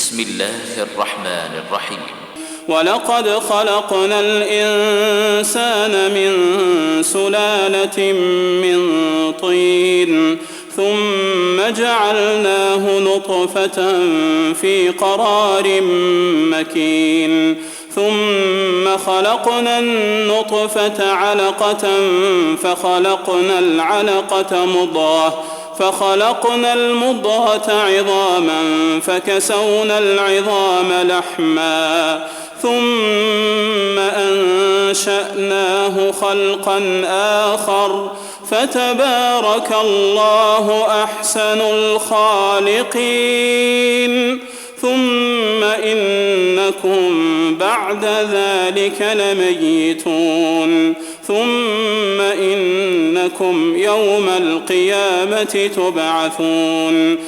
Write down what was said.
بسم الله الرحمن الرحيم ولقد خلقنا الإنسان من سلالة من طين ثم جعلناه نطفة في قرار مكين ثم خلقنا النطفة علقة فخلقنا العلقة مضغة فخلقنا المضغة عظاما فكسونا العظام لحما ثم أنشأناه خلقا آخر فتبارك الله أحسن الخالقين ثم إنكم بعد ذلك لميتون ثم إنكم يوم القيامة تبعثون